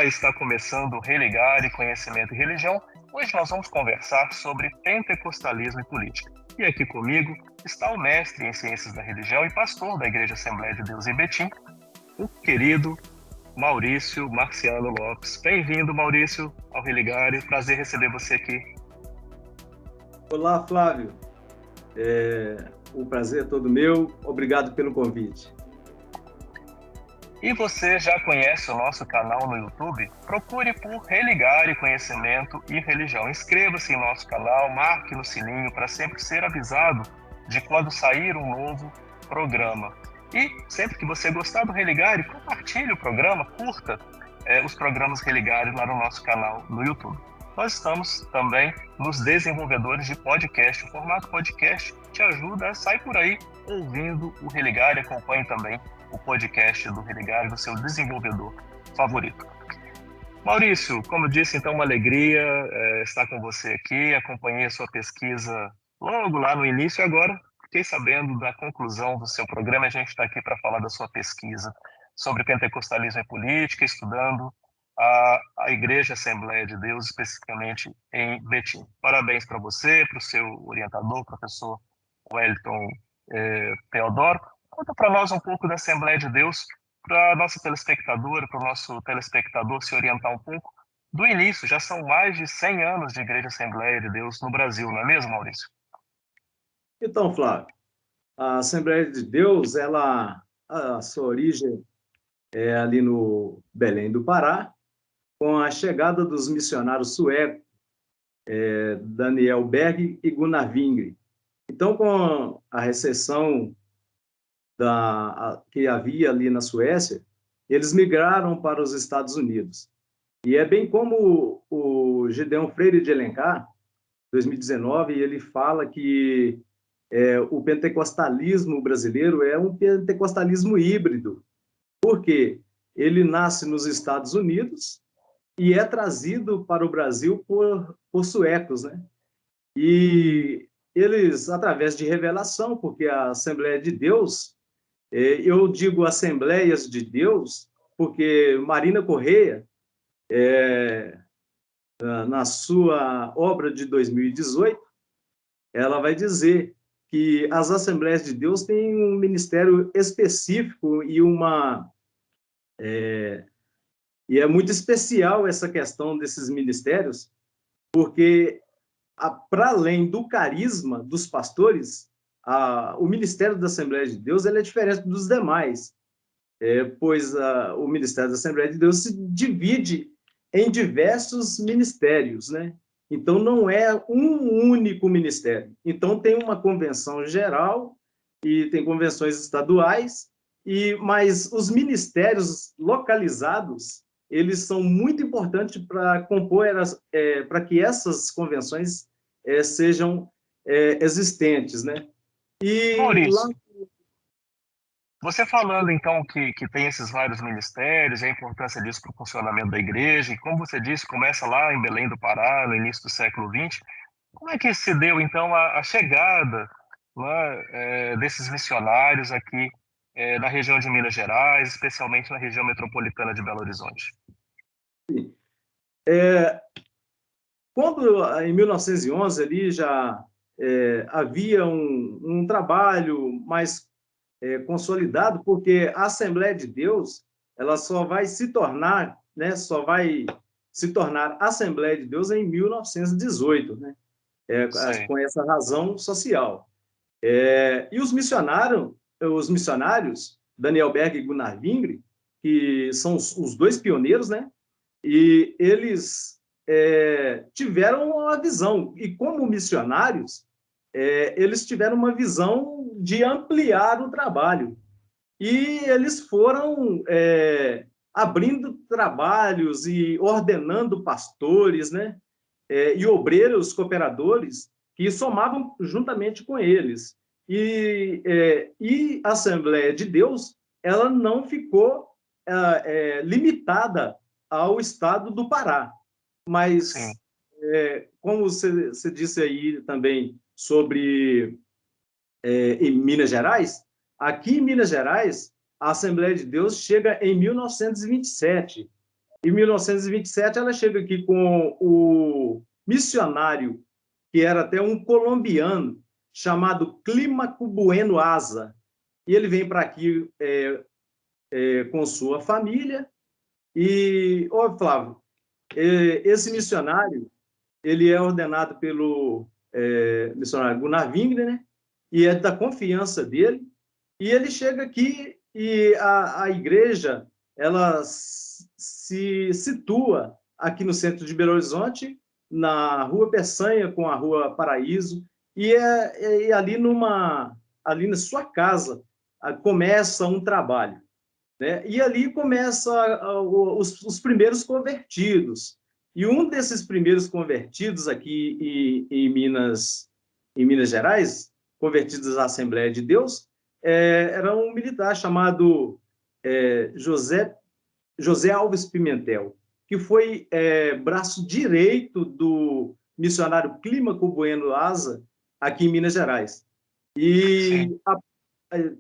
está começando o Religar e Conhecimento e Religião. Hoje nós vamos conversar sobre pentecostalismo e política. E aqui comigo está o mestre em Ciências da Religião e pastor da Igreja Assembleia de Deus em Betim, o querido Maurício Marciano Lopes. Bem-vindo, Maurício, ao Religar. Prazer receber você aqui. Olá, Flávio. O prazer é todo meu. Obrigado pelo convite. E você já conhece o nosso canal no YouTube? Procure por Religar e Conhecimento e Religião. Inscreva-se em nosso canal, marque no sininho para sempre ser avisado de quando sair um novo programa. E sempre que você gostar do Religar, compartilhe o programa, curta os programas Religar lá no nosso canal no YouTube. Nós estamos também nos desenvolvedores de podcast. O formato podcast te ajuda a sair por aí ouvindo o Religar e acompanhe também o podcast do Religar no seu desenvolvedor favorito. Maurício, como eu disse, então, uma alegria estar com você aqui. Acompanhei a sua pesquisa logo lá no início e agora fiquei sabendo da conclusão do seu programa. A gente está aqui para falar da sua pesquisa sobre pentecostalismo e política, estudando a Igreja Assembleia de Deus, especificamente em Betim. Parabéns para você, para o seu orientador, professor Wellington Teodoro. Conta para nós um pouco da Assembleia de Deus, para a nossa telespectadora, para o nosso telespectador se orientar um pouco do início. Já são mais de 100 anos de Igreja Assembleia de Deus no Brasil, não é mesmo, Maurício? Então, Flávio, a Assembleia de Deus, a sua origem é ali no Belém do Pará, com a chegada dos missionários suecos, Daniel Berg e Gunnar Wingre. Então, com a recessão que havia ali na Suécia, eles migraram para os Estados Unidos. E é bem como o Gideon Freire de Alencar, 2019, ele fala que o pentecostalismo brasileiro é um pentecostalismo híbrido, porque ele nasce nos Estados Unidos e é trazido para o Brasil por suecos, né? E eles, através de revelação, porque a Assembleia de Deus, eu digo Assembleias de Deus, porque Marina Correia, na sua obra de 2018, ela vai dizer que as Assembleias de Deus têm um ministério específico e é muito especial essa questão desses ministérios, porque, para além do carisma dos pastores, o ministério da Assembleia de Deus é diferente dos demais, pois o ministério da Assembleia de Deus se divide em diversos ministérios, né? Então, não é um único ministério. Então, tem uma convenção geral e tem convenções estaduais, mas os ministérios localizados, eles são muito importantes para compor, para que essas convenções sejam existentes, né? E Maurício, você falando então que tem esses vários ministérios, a importância disso para o funcionamento da igreja, e como você disse, começa lá em Belém do Pará, no início do século XX, como é que se deu então a chegada, né, desses missionários aqui na região de Minas Gerais, especialmente na região metropolitana de Belo Horizonte? Quando, em 1911, ali já havia um trabalho mais consolidado, porque a Assembleia de Deus, ela só vai se tornar, né, Assembleia de Deus em 1918, né, com essa razão social. E os missionários, Daniel Berg e Gunnar Wingre, que são os dois pioneiros, né, e eles tiveram uma visão, e como missionários, eles tiveram uma visão de ampliar o trabalho. E eles foram abrindo trabalhos e ordenando pastores, né? E obreiros, cooperadores, que somavam juntamente com eles. E a Assembleia de Deus, ela não ficou limitada ao estado do Pará. Mas, como você disse aí também sobre em Minas Gerais, aqui em Minas Gerais, a Assembleia de Deus chega em 1927. Em 1927, ela chega aqui com o missionário, que era até um colombiano, chamado Clímaco Bueno Asa. E ele vem para aqui com sua família. E, ô Flávio, esse missionário, ele é ordenado pelo missionário Gunnar Wingner, né? E é da confiança dele. E ele chega aqui e a igreja, ela se situa aqui no centro de Belo Horizonte, na Rua Peçanha com a Rua Paraíso, e ali na sua casa começa um trabalho, né? E ali começa os primeiros convertidos. E um desses primeiros convertidos aqui em Minas Gerais, convertidos à Assembleia de Deus, era um militar chamado José Alves Pimentel, que foi braço direito do missionário Clímaco Bueno Asa aqui em Minas Gerais. E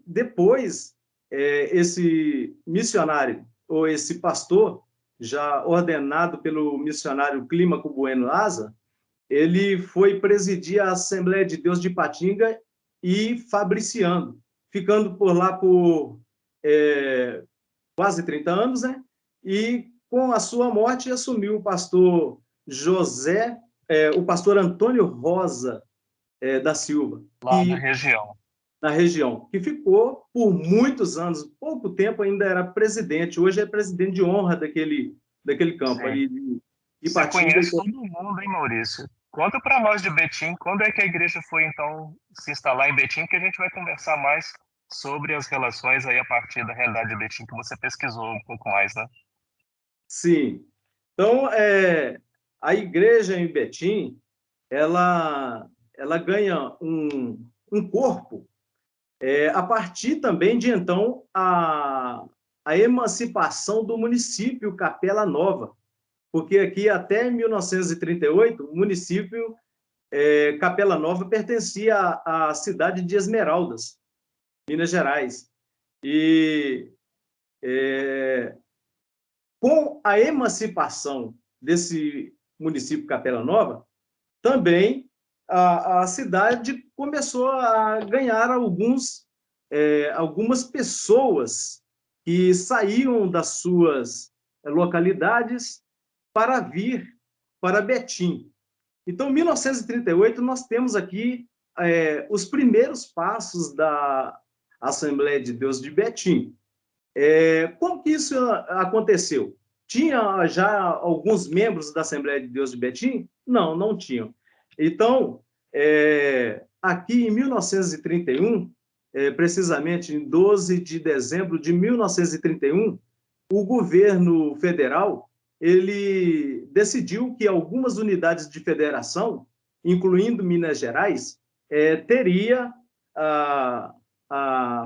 depois, esse missionário, ou esse pastor, já ordenado pelo missionário Clímaco Bueno Asa, ele foi presidir a Assembleia de Deus de Ipatinga e Fabriciano, ficando por lá por quase 30 anos, né? E com a sua morte assumiu o pastor o pastor Antônio Rosa da Silva, Lá na região. Na região, que ficou por muitos anos, pouco tempo ainda era presidente, hoje é presidente de honra daquele campo Sim. ali de Você Ipatinga. conhece todo mundo, hein, Maurício? Conta para nós de Betim, quando é que a igreja foi, então, se instalar em Betim, que a gente vai conversar mais sobre as relações aí a partir da realidade de Betim, que você pesquisou um pouco mais, né? Sim. Então, a igreja em Betim, ela ganha um corpo a partir também de, então, a emancipação do município Capela Nova, porque aqui até 1938, o município Capela Nova pertencia à cidade de Esmeraldas, Minas Gerais. E com a emancipação desse município Capela Nova, também a cidade começou a ganhar algumas pessoas que saíam das suas localidades para vir para Betim. Então, em 1938, nós temos aqui os primeiros passos da Assembleia de Deus de Betim. Como que isso aconteceu? Tinha já alguns membros da Assembleia de Deus de Betim? Não, não tinham. Então, aqui em 1931, precisamente em 12 de dezembro de 1931, o governo federal ele decidiu que algumas unidades de federação, incluindo Minas Gerais, teria a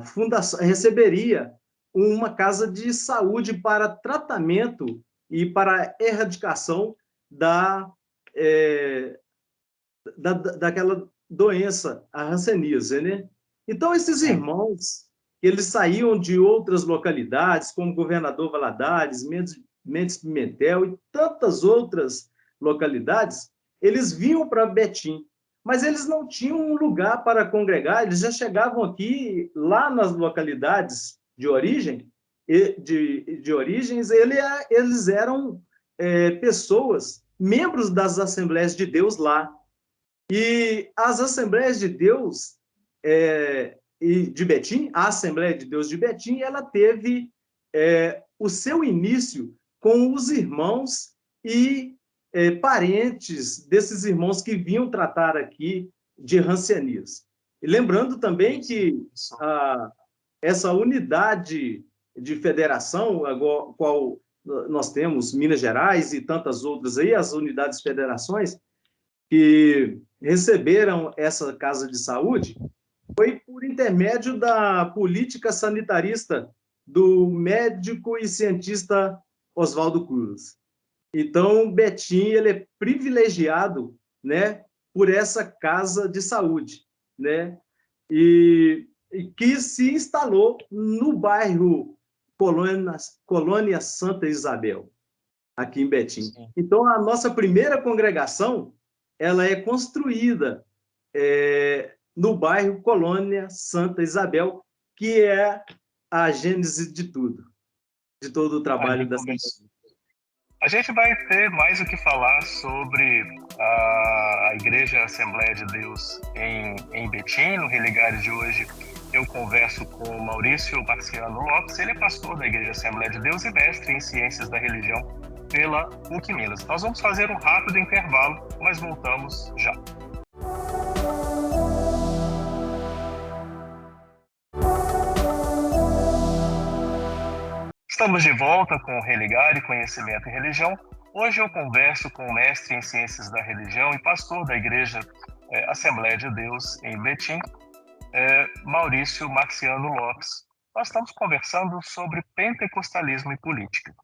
fundação, receberia uma casa de saúde para tratamento e para erradicação daquela doença, a hanseníase, né? Então, esses irmãos, eles saíam de outras localidades, como Governador Valadares, Mendes Pimentel e tantas outras localidades, eles vinham para Betim, mas eles não tinham um lugar para congregar, eles já chegavam aqui, lá nas localidades de origem, eles eram pessoas, membros das Assembleias de Deus lá. E as Assembleias de Deus de Betim, a Assembleia de Deus de Betim, ela teve o seu início com os irmãos e parentes desses irmãos que vinham tratar aqui de hanseníase. E lembrando também que essa unidade de federação, a qual nós temos Minas Gerais e tantas outras aí, as unidades federações, que receberam essa casa de saúde, foi por intermédio da política sanitarista do médico e cientista Oswaldo Cruz. Então, Betim ele é privilegiado, né, por essa casa de saúde, né, e que se instalou no bairro Colônia Santa Isabel. aqui em Betim. Sim. Então, a nossa primeira congregação, ela é construída no bairro Colônia Santa Isabel, que é a gênese de tudo, de todo o trabalho Ali da começou. A gente vai ter mais o que falar sobre a Igreja Assembleia de Deus em Betim, no Religares de hoje. Eu converso com o Maurício Marciano Lopes, ele é pastor da Igreja Assembleia de Deus e mestre em Ciências da Religião pela PUC Minas. Nós vamos fazer um rápido intervalo, mas voltamos já. Estamos de volta com o Religare, Conhecimento e Religião. Hoje eu converso com o mestre em Ciências da Religião e pastor da Igreja Assembleia de Deus em Betim, Maurício Marciano Lopes. Nós estamos conversando sobre pentecostalismo e política.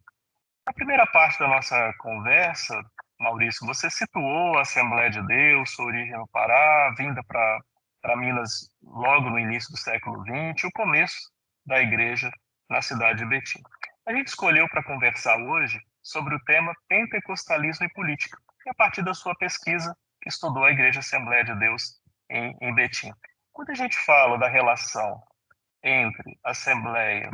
Na primeira parte da nossa conversa, Maurício, você situou a Assembleia de Deus, sua origem no Pará, vinda para Minas logo no início do século XX, o começo da igreja na cidade de Betim. A gente escolheu para conversar hoje sobre o tema pentecostalismo e política, e a partir da sua pesquisa que estudou a Igreja Assembleia de Deus em Betim. Quando a gente fala da relação entre Assembleia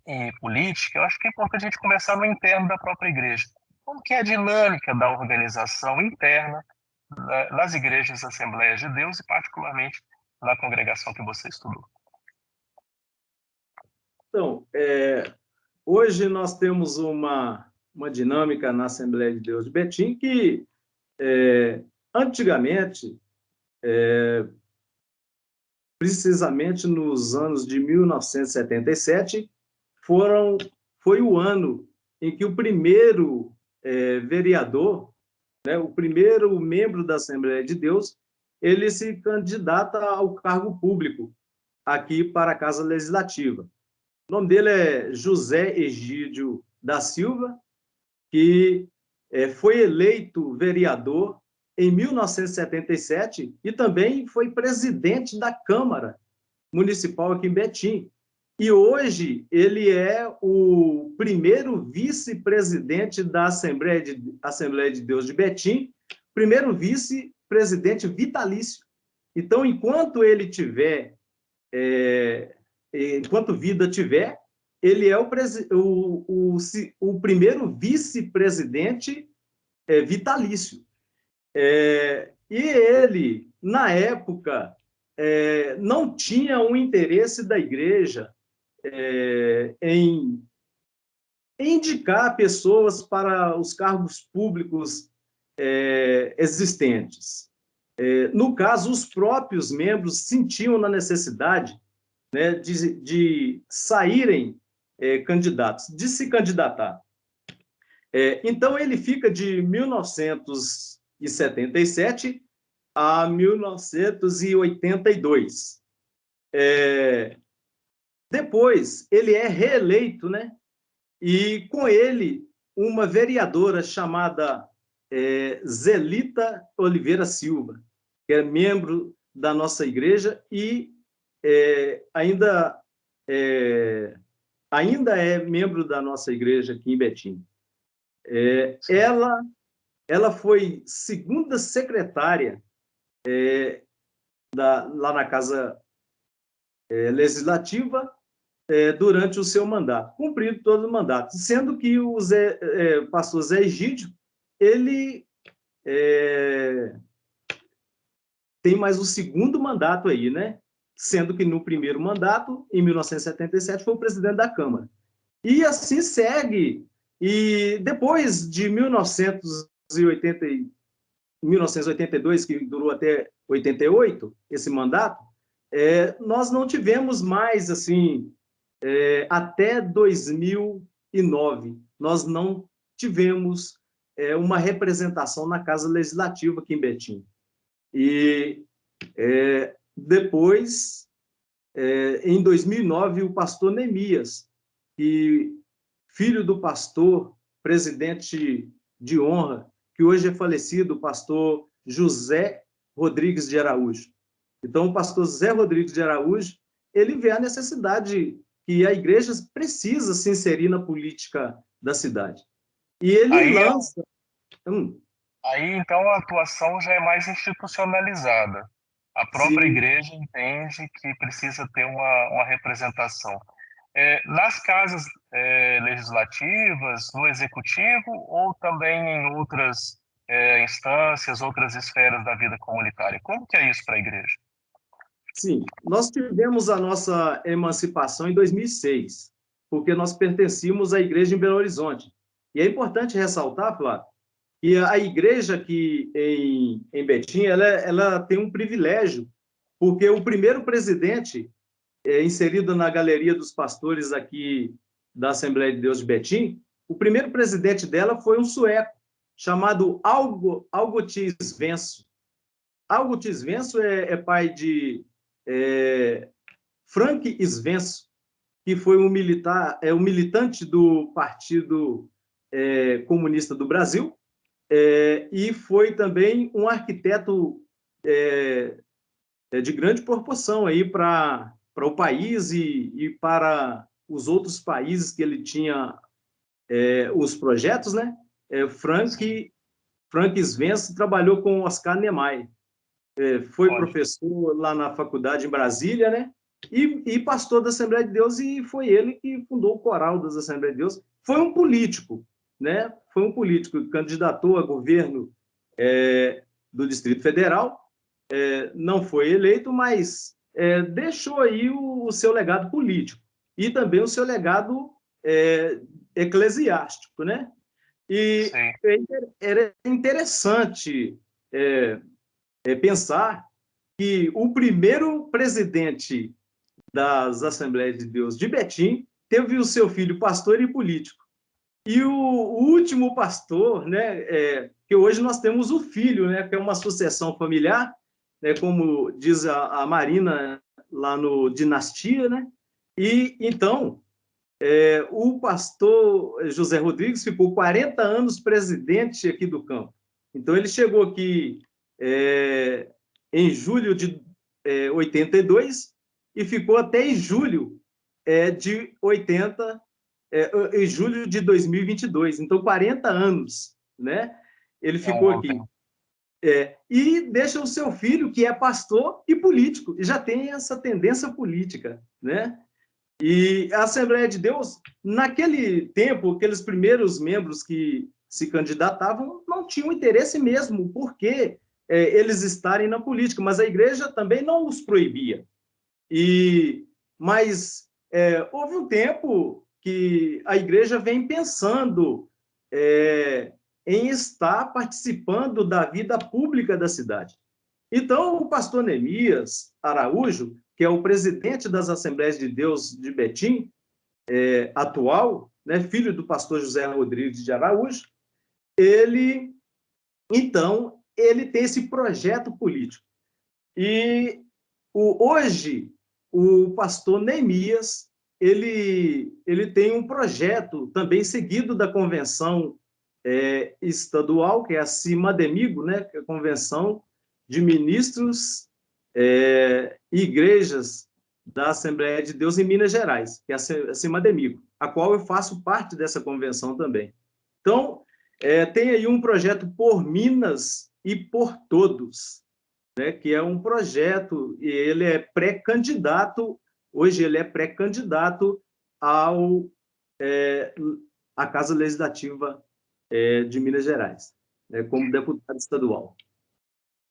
e política, eu acho que é importante a gente começar no interno da própria igreja. Como que é a dinâmica da organização interna nas igrejas Assembleias de Deus e particularmente na congregação que você estudou? Então, hoje nós temos uma dinâmica na Assembleia de Deus de Betim que, antigamente, precisamente nos anos de 1977, foi o ano em que o primeiro vereador, né, o primeiro membro da Assembleia de Deus, ele se candidata ao cargo público aqui para a Casa Legislativa. O nome dele é José Egídio da Silva, que foi eleito vereador em 1977 e também foi presidente da Câmara Municipal aqui em Betim. E hoje ele é o primeiro vice-presidente da Assembleia de Deus de Betim, primeiro vice-presidente vitalício. Então, enquanto ele tiver, enquanto vida tiver, ele é o primeiro vice-presidente vitalício. E ele, na época, não tinha um interesse da igreja em indicar pessoas para os cargos públicos existentes. No caso, os próprios membros sentiam na necessidade, né, de saírem candidatos, de se candidatar. Então, ele fica de 1977 a 1982. Depois, ele é reeleito, né? E com ele, uma vereadora chamada Zelita Oliveira Silva, que é membro da nossa igreja e ainda é membro da nossa igreja aqui em Betim. Ela foi segunda secretária lá na Casa Legislativa durante o seu mandato, cumprido todo o mandato, sendo que o pastor Zé Egídio, ele tem mais o segundo mandato aí, né? Sendo que no primeiro mandato, em 1977, foi o presidente da Câmara. E assim segue. E depois de 1982, que durou até 88, esse mandato, nós não tivemos mais, assim, até 2009, nós não tivemos uma representação na Casa Legislativa aqui em Betim. E depois, em 2009, o pastor Neemias, filho do pastor, presidente de honra, que hoje é falecido, o pastor José Rodrigues de Araújo. Então, o pastor José Rodrigues de Araújo, ele vê a necessidade que a igreja precisa se inserir na política da cidade. E ele Aí, lança... Hum, aí então a atuação já é mais institucionalizada. A própria sim, igreja entende que precisa ter uma representação. Nas casas legislativas, no executivo ou também em outras instâncias, outras esferas da vida comunitária? Como que é isso para a igreja? sim. Nós tivemos a nossa emancipação em 2006, porque nós pertencíamos à igreja em Belo Horizonte. E é importante ressaltar, Flávio, que a igreja aqui em Betim, ela tem um privilégio, porque o primeiro presidente inserido na galeria dos pastores aqui da Assembleia de Deus de Betim, o primeiro presidente dela foi um sueco, chamado Algotis Venso. Algotis Venso é pai de Frank Svenso, que foi um militar, um militante do Partido Comunista do Brasil, e foi também um arquiteto de grande proporção aí para o país e para os outros países que ele tinha os projetos, né? Sim, Frank Svensson trabalhou com Oscar Niemeyer, foi olha, professor lá na faculdade em Brasília, né? E pastor da Assembleia de Deus, e foi ele que fundou o coral das Assembleias de Deus. Foi um político, né? Foi um político que candidatou a governo do Distrito Federal, não foi eleito, mas deixou aí o seu legado político e também o seu legado eclesiástico, né? E sim. era interessante pensar que o primeiro presidente das Assembleias de Deus de Betim teve o seu filho pastor e político. E o último pastor, né, que hoje nós temos o filho, né, que é uma sucessão familiar, né, como diz a Marina lá no Dinastia, né? E então o pastor José Rodrigues ficou 40 anos presidente aqui do campo. Então ele chegou aqui em julho de 82 e ficou até em julho de 80 em julho de 2022, então 40 anos, né? Ele É um ficou bom aqui. tempo. E deixa o seu filho, que é pastor e político, e já tem essa tendência política, né? E a Assembleia de Deus, naquele tempo, aqueles primeiros membros que se candidatavam não tinham interesse mesmo, porque eles estarem na política, mas a igreja também não os proibia. Mas houve um tempo que a igreja vem pensando em estar participando da vida pública da cidade. Então, o pastor Neemias Araújo, que é o presidente das Assembleias de Deus de Betim, atual, né, filho do pastor José Rodrigues de Araújo, ele, então, ele tem esse projeto político. E hoje, o pastor Neemias, ele tem um projeto também seguido da convenção estadual, que é a CIMADEMIGO, né, que é a Convenção de Ministros e Igrejas da Assembleia de Deus em Minas Gerais, que é a CIMADEMIGO, a qual eu faço parte dessa convenção também. Então, tem aí um projeto por Minas e por Todos, né, que é um projeto, e ele é pré-candidato, hoje ele é pré-candidato ao à Casa Legislativa de Minas Gerais, né, como deputado estadual.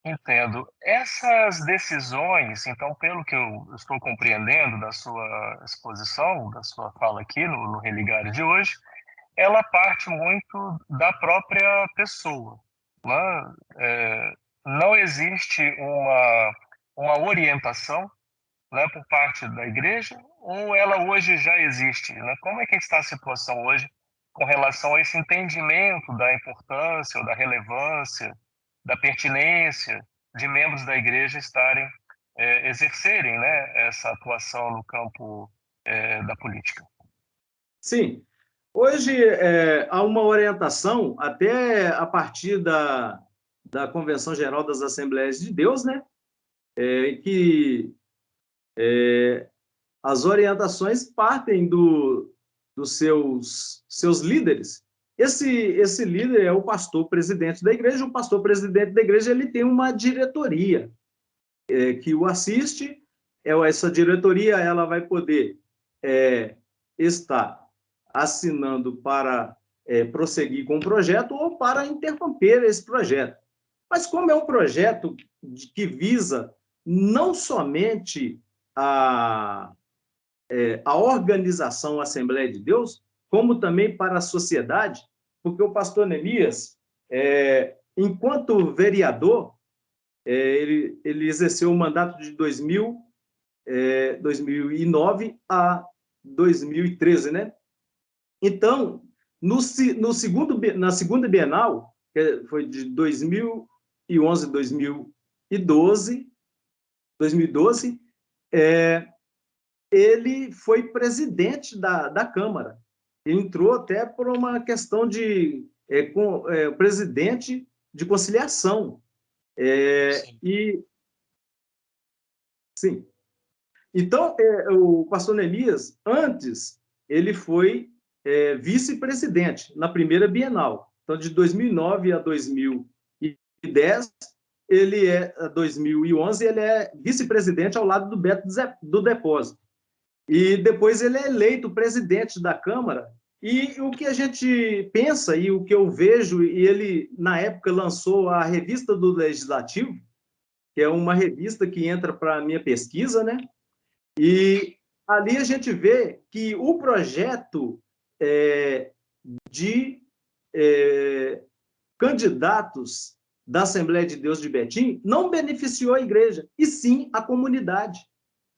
Entendo. Essas decisões, então, pelo que eu estou compreendendo da sua exposição, da sua fala aqui no Religário de hoje, ela parte muito da própria pessoa, né? Não existe uma orientação, né, por parte da igreja, ou ela hoje já existe, né? Como é que está a situação hoje com relação a esse entendimento da importância ou da relevância, da pertinência de membros da igreja estarem, exercerem, né, essa atuação no campo, da política? Sim, hoje há uma orientação, até a partir da Convenção Geral das Assembleias de Deus, né, que as orientações partem dos seus líderes, Esse líder é o pastor presidente da igreja. O pastor presidente da igreja ele tem uma diretoria que o assiste. Essa diretoria ela vai poder estar assinando para prosseguir com o projeto ou para interromper esse projeto. Mas como é um projeto que visa não somente a organização Assembleia de Deus, como também para a sociedade, porque o pastor Neemias, enquanto vereador, ele exerceu o mandato de 2009 a 2013, né? Então, na segunda Bienal, que foi de 2011 a 2012, ele foi presidente da Câmara. Ele entrou até por uma questão de presidente de conciliação. Sim. Então, o pastor Neemias, antes, ele foi vice-presidente na primeira Bienal. Então, de 2009 a 2010, 2011, ele é vice-presidente ao lado do Beto do Depósito. E depois ele é eleito presidente da Câmara. E o que a gente pensa e o que eu vejo, e ele, na época, lançou a Revista do Legislativo, que é uma revista que entra para a minha pesquisa, né? E ali a gente vê que o projeto de candidatos da Assembleia de Deus de Betim não beneficiou a igreja, e sim a comunidade,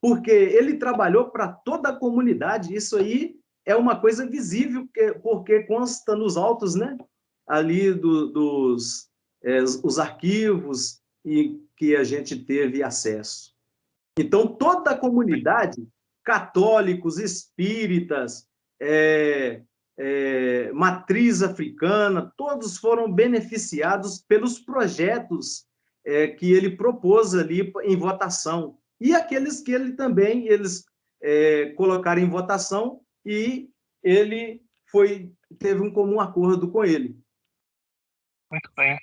porque ele trabalhou para toda a comunidade. Isso aí é uma coisa visível, porque consta nos autos, né? Ali os arquivos e que a gente teve acesso. Então, toda a comunidade, católicos, espíritas, matriz africana, todos foram beneficiados pelos projetos que ele propôs ali em votação. E aqueles que eles colocaram em votação e ele teve um comum acordo com ele. Muito bem.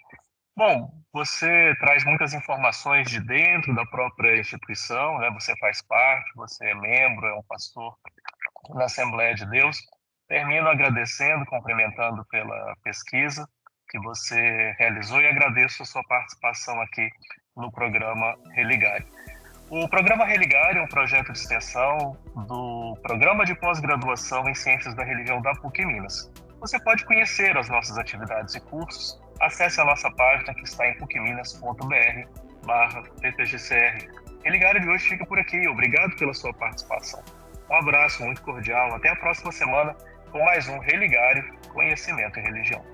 Bom, você traz muitas informações de dentro da própria instituição, né? Você faz parte, você é membro, é um pastor na Assembleia de Deus. Termino agradecendo, cumprimentando pela pesquisa que você realizou e agradeço a sua participação aqui no programa Religare. O programa Religare é um projeto de extensão do Programa de Pós-Graduação em Ciências da Religião da PUC Minas. Você pode conhecer as nossas atividades e cursos. Acesse a nossa página que está em pucminas.br/ppgcr. Religare de hoje fica por aqui. Obrigado pela sua participação. Um abraço muito cordial. Até a próxima semana com mais um Religare, Conhecimento e Religião.